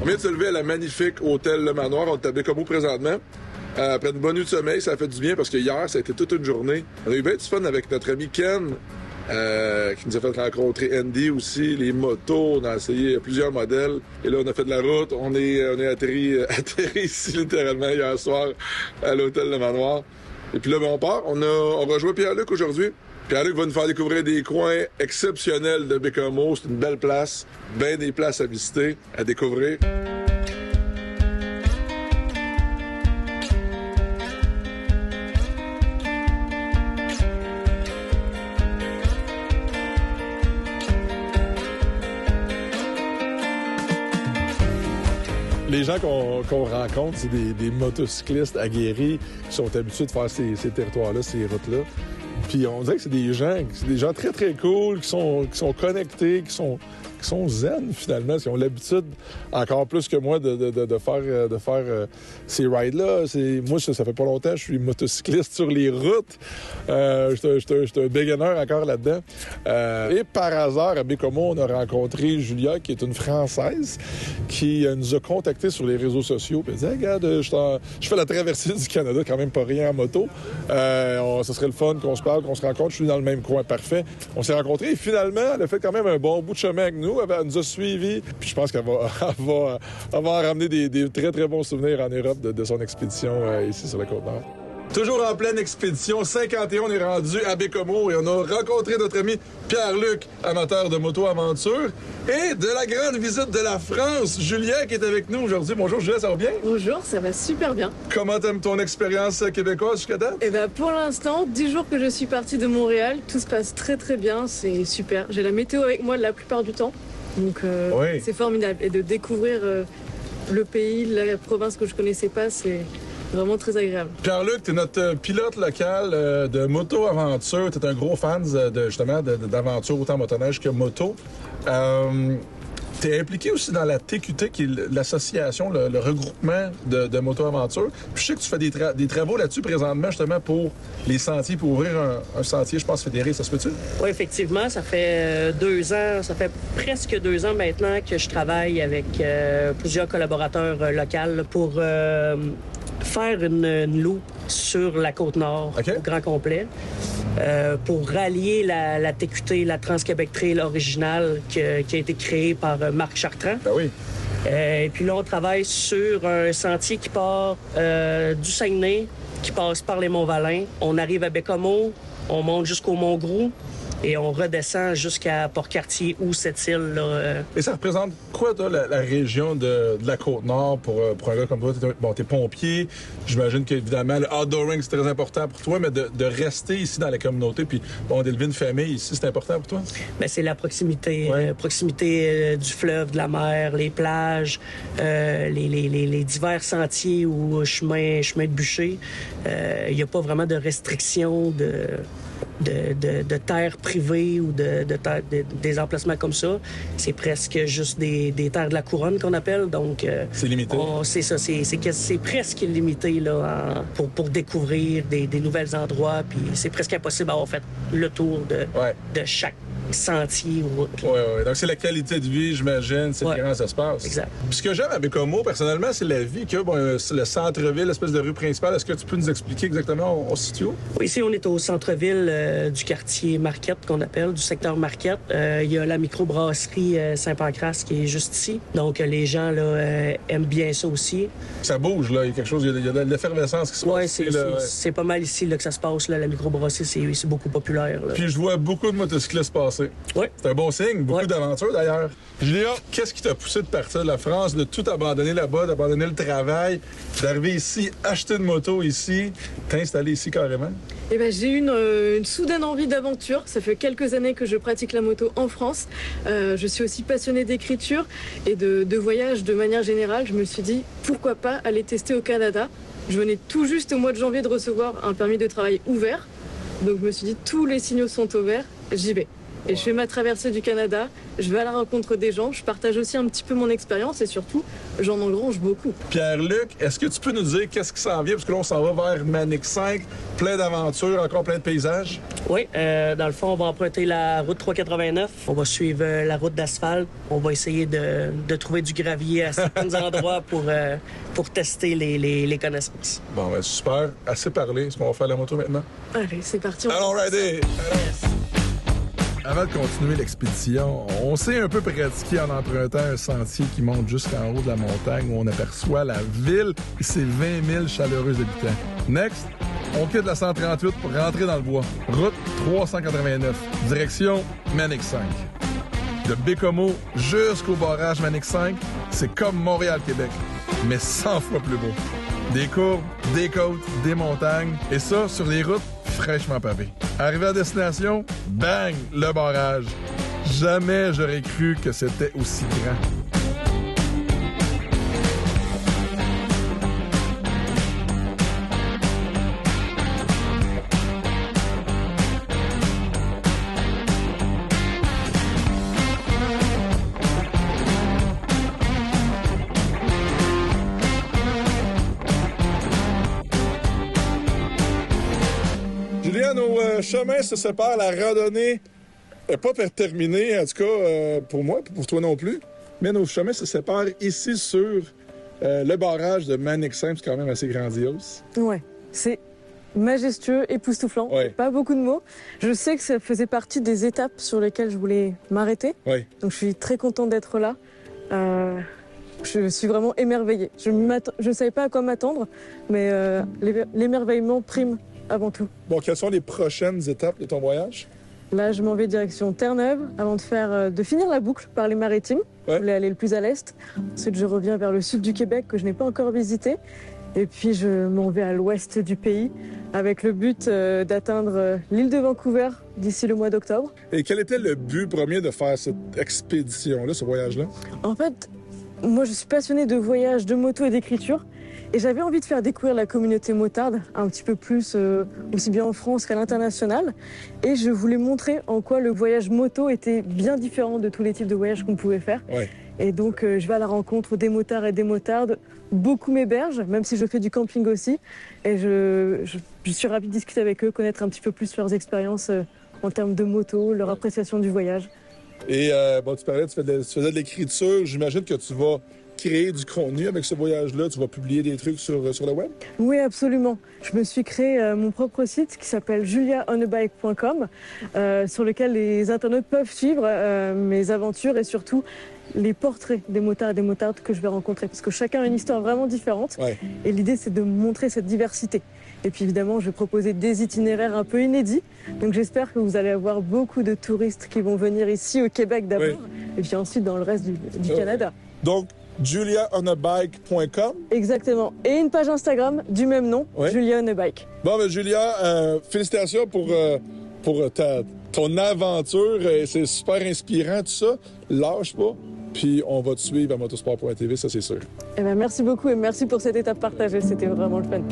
On vient de se lever à la magnifique hôtel Le Manoir. On est à Bécomo présentement. Après une bonne nuit de sommeil, ça a fait du bien parce que hier, ça a été toute une journée. On a eu bien du fun avec notre ami Ken, qui nous a fait rencontrer Andy aussi, les motos. On a essayé plusieurs modèles. Et là, on a fait de la route. On est atterri ici littéralement hier soir à l'hôtel Le Manoir. Et puis là, on part. On rejoint Pierre-Luc aujourd'hui. Pierre-Luc va nous faire découvrir des coins exceptionnels de Bécomo. C'est une belle place, bien des places à visiter, à découvrir. Les gens qu'on rencontre, c'est des motocyclistes aguerris qui sont habitués de faire ces territoires-là, ces routes-là. Puis on dirait que c'est des gens très, très cool, qui sont connectés, qui sont zen, finalement, qui ont l'habitude, encore plus que moi, de faire ces rides-là. Moi, ça fait pas longtemps que je suis motocycliste sur les routes. Je suis un beginner encore là-dedans. Et par hasard, à Bécomo, on a rencontré Julia, qui est une Française, qui nous a contactés sur les réseaux sociaux. Puis elle dit, hey, regarde, je fais la traversée du Canada, quand même pas rien en moto. Ça serait le fun qu'on se parle, qu'on se rencontre. Je suis dans le même coin, parfait. On s'est rencontrés et finalement, elle a fait quand même un bon bout de chemin avec nous. Elle nous a suivis. Puis je pense qu'elle va en ramener des très, très bons souvenirs en Europe de son expédition ici sur la Côte-Nord. Toujours en pleine expédition, 51, on est rendu à Bécomo et on a rencontré notre ami Pierre-Luc, amateur de moto-aventure, et de la grande visite de la France, Julien, qui est avec nous aujourd'hui. Bonjour Julien, ça va bien? Bonjour, ça va super bien. Comment t'aimes ton expérience québécoise jusqu'à date? Eh bien, pour l'instant, 10 jours que je suis partie de Montréal, tout se passe très très bien, c'est super. J'ai la météo avec moi la plupart du temps, donc oui. C'est formidable. Et de découvrir le pays, la province que je connaissais pas, c'est vraiment très agréable. Pierre-Luc, tu es notre pilote local de moto-aventure. Tu es un gros fan d'aventure, autant motoneige que moto. Tu es impliqué aussi dans la TQT, qui est l'association, le regroupement de moto-aventure. Puis je sais que tu fais des travaux là-dessus présentement, justement, pour les sentiers, pour ouvrir un sentier, je pense, fédéré. Ça se peut-tu? Oui, effectivement. Ça fait 2 ans, ça fait presque 2 ans maintenant que je travaille avec plusieurs collaborateurs locaux pour faire une loupe sur la Côte-Nord, okay, au grand complet, pour rallier la TQT, la Trans-Québec Trail originale qui a été créée par Marc Chartrand. Ben oui. Et puis là, on travaille sur un sentier qui part du Saguenay, qui passe par les Monts-Valin. On arrive à Bécomo, on monte jusqu'au Mont-Grou, et on redescend jusqu'à Port-Cartier ou cette île-là. Et ça représente quoi, toi, la région de la Côte-Nord pour un gars comme toi? T'es pompier. J'imagine qu'évidemment, le outdooring, c'est très important pour toi, mais de rester ici dans la communauté, puis d'élever une famille ici, c'est important pour toi? Bien, c'est la proximité. Ouais. Proximité du fleuve, de la mer, les plages, les divers sentiers ou chemins de bûcher. Il n'y a pas vraiment de restrictions de terres privées ou des emplacements comme ça. C'est presque juste des terres de la couronne qu'on appelle. Donc, c'est limité. C'est ça. C'est presque limité là, pour découvrir des nouveaux endroits. Puis c'est presque impossible d'avoir fait le tour de chaque sentier ou route. Oui. Donc, c'est la qualité de vie, j'imagine. C'est comment ça se passe. Exact. Puis ce que j'aime à Bécomo, personnellement, c'est la vie que le centre-ville, l'espèce de rue principale. Est-ce que tu peux nous expliquer exactement on se situe où? Oui, ici, on est au centre-ville du quartier Marquette, qu'on appelle, du secteur Marquette. Il y a la microbrasserie Saint-Pancras qui est juste ici. Donc, les gens là, aiment bien ça aussi. Ça bouge, là. Il y a quelque chose, il y a de l'effervescence qui se passe. Oui, c'est pas mal ici là, que ça se passe. Là. La microbrasserie, c'est beaucoup populaire. Là. Puis je vois beaucoup de motocyclistes passer. Oui. C'est un bon signe. Beaucoup d'aventures, d'ailleurs. Julia, qu'est-ce qui t'a poussé de partir de la France, de tout abandonner là-bas, d'abandonner le travail, d'arriver ici, acheter une moto ici, t'installer ici carrément? Eh bien, j'ai eu une soudaine envie d'aventure. Ça fait quelques années que je pratique la moto en France. Je suis aussi passionnée d'écriture et de voyage de manière générale. Je me suis dit, pourquoi pas aller tester au Canada? Je venais tout juste au mois de janvier de recevoir un permis de travail ouvert. Donc je me suis dit, tous les signaux sont au vert, j'y vais. Et je fais ma traversée du Canada, je vais à la rencontre des gens, je partage aussi un petit peu mon expérience et surtout, j'en engrange beaucoup. Pierre-Luc, est-ce que tu peux nous dire qu'est-ce qui s'en vient? Parce que là, on s'en va vers Manic 5, plein d'aventures, encore plein de paysages. Oui, dans le fond, on va emprunter la route 389. On va suivre la route d'asphalte. On va essayer de trouver du gravier à certains endroits pour tester les connaissances. Bon, ben super. Assez parlé. Est-ce qu'on va faire la moto maintenant? Allez, c'est parti. Allons rider! Avant de continuer l'expédition, on s'est un peu pratiqué en empruntant un sentier qui monte jusqu'en haut de la montagne où on aperçoit la ville et ses 20 000 chaleureux habitants. Next, on quitte la 138 pour rentrer dans le bois. Route 389, direction Manic 5. De Bécomo jusqu'au barrage Manic 5, c'est comme Montréal-Québec, mais 100 fois plus beau. Des courbes, des côtes, des montagnes, et ça sur des routes fraîchement pavées. Arrivé à destination, bang, le barrage. Jamais j'aurais cru que c'était aussi grand. Julien, nos chemins se séparent. La randonnée n'est pas terminée, en tout cas pour moi, pour toi non plus. Mais nos chemins se séparent ici sur le barrage de Manic 5. C'est quand même assez grandiose. Ouais, c'est majestueux, époustouflant. Ouais. Pas beaucoup de mots. Je sais que ça faisait partie des étapes sur lesquelles je voulais m'arrêter. Oui. Donc je suis très contente d'être là. Je suis vraiment émerveillée. Je ne savais pas à quoi m'attendre, mais l'émerveillement prime avant tout. Bon, quelles sont les prochaines étapes de ton voyage? Là, je m'en vais direction Terre-Neuve avant de finir la boucle par les Maritimes. Ouais. Je voulais aller le plus à l'est. Ensuite, je reviens vers le sud du Québec que je n'ai pas encore visité. Et puis, je m'en vais à l'ouest du pays avec le but d'atteindre l'île de Vancouver d'ici le mois d'octobre. Et quel était le but premier de faire cette expédition-là, ce voyage-là? En fait, moi, je suis passionnée de voyage, de moto et d'écriture. Et j'avais envie de faire découvrir la communauté motarde un petit peu plus, aussi bien en France qu'à l'international. Et je voulais montrer en quoi le voyage moto était bien différent de tous les types de voyages qu'on pouvait faire. Ouais. Et donc, je vais à la rencontre des motards et des motardes. Beaucoup m'hébergent, même si je fais du camping aussi. Et je suis ravie de discuter avec eux, connaître un petit peu plus leurs expériences en termes de moto, leur appréciation du voyage. Et bon, tu parlais, tu faisais de l'écriture. J'imagine que tu vas créer du contenu avec ce voyage-là. Tu vas publier des trucs sur le web? Oui, absolument. Je me suis créé mon propre site qui s'appelle juliaonabike.com sur lequel les internautes peuvent suivre mes aventures et surtout les portraits des motards et des motardes que je vais rencontrer. Parce que chacun a une histoire vraiment différente. Ouais. Et l'idée, c'est de montrer cette diversité. Et puis évidemment, je vais proposer des itinéraires un peu inédits. Donc j'espère que vous allez avoir beaucoup de touristes qui vont venir ici au Québec d'abord. Oui. Et puis ensuite dans le reste du Canada. Donc, juliaonabike.com. Exactement. Et une page Instagram du même nom, ouais. Julia on a bike. Bon, ben Julia, félicitations pour ton aventure. C'est super inspirant, tout ça. Lâche pas. Puis on va te suivre à motosport.tv, ça c'est sûr. Eh bien, merci beaucoup et merci pour cette étape partagée. C'était vraiment le fun.